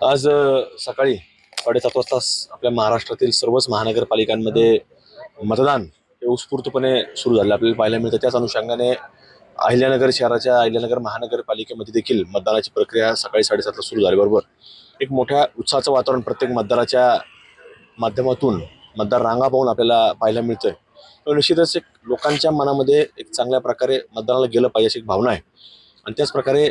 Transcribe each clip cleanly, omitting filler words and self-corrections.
आज सकाळी 7:30 वाजता आपल्या महाराष्ट्रातील सर्वच महानगरपालिकांमध्ये मतदान हे उत्स्फूर्तपणे सुरू झालं आपल्याला पाहायला मिळतं। त्याच अनुषंगाने अहिल्यानगर शहराच्या अहिल्यानगर महानगरपालिकेमध्ये देखील मतदानाची प्रक्रिया सकाळी 7:30 ला सुरू झाल्याबरोबर एक मोठ्या उत्साहाचं वातावरण प्रत्येक मतदाराच्या माध्यमातून मतदार रांगा पाहून आपल्याला पाहायला मिळतंय। निश्चितच एक लोकांच्या मनामध्ये एक चांगल्या प्रकारे मतदानाला गेलं पाहिजे अशी एक भावना आहे आणि त्याच प्रकारे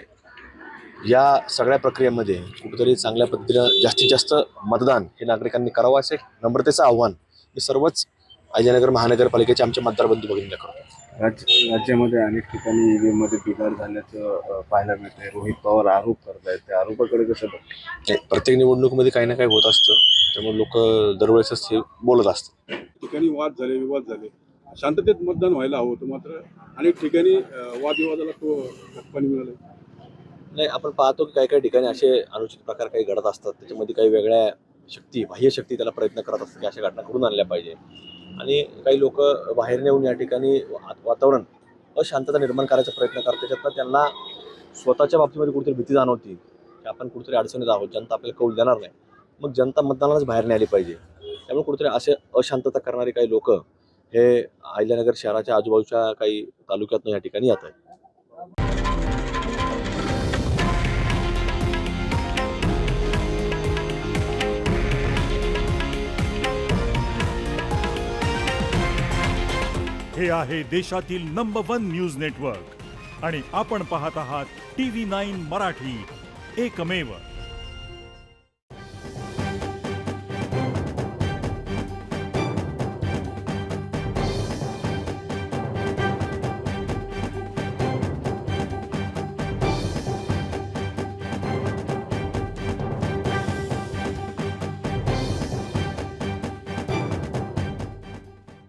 या सगळ्या प्रक्रियेमध्ये कुठेतरी चांगल्या पद्धतीनं जास्तीत जास्त मतदान हे नागरिकांनी करावं असे नम्रतेचं आव्हान मी सर्वच अहिल्यानगर महानगरपालिकेचे आमचे मतदार बंधू भगिनींना करतो। राज्यामध्ये अनेक ठिकाणी ईव्हीएम मध्ये बिघाड झाल्याचं पाहायला मिळतंय। रोहित पवार आरोप करतायत, त्या आरोपाकडे कसं बघताय? प्रत्येक निवडणुकीमध्ये काही ना काही होत असतं, त्यामुळे लोक दरवेळेसच हे बोलत असतात। ठिकाणी वाद झाले, विवाद झाले, शांततेत मतदान व्हायला हवं होतं, मात्र अनेक ठिकाणी वादविवादाला तो खतपाणी मिळालं। नाही, आपण पाहतो की काही काही ठिकाणी असे अनुचित प्रकार काही घडत असतात, त्याच्यामध्ये काही वेगळ्या शक्ती, बाह्य शक्ती त्याला प्रयत्न करत असतात की अशा घटना घडून आणल्या पाहिजे आणि काही लोक बाहेर येऊन या ठिकाणी वातावरण अशांतता निर्माण करायचा प्रयत्न करतात। त्याच्यातनं त्यांना स्वतःच्या बाबतीमध्ये कुठेतरी भीती जाणवती की आपण कुठेतरी अडचणीत आहोत, जनता आपल्याला कौल देणार नाही, मग जनता मतदानालाच बाहेर नाही आली पाहिजे। त्यामुळे कुठेतरी असे अशांतता करणारे काही लोक हे अहिल्यानगर शहराच्या आजूबाजूच्या काही तालुक्यातून या ठिकाणी येत आहेत। हे आहे देशातील नंबर 1 न्यूज नेटवर्क आणि आपण पाहत आहात TV9 मराठी, एकमेव।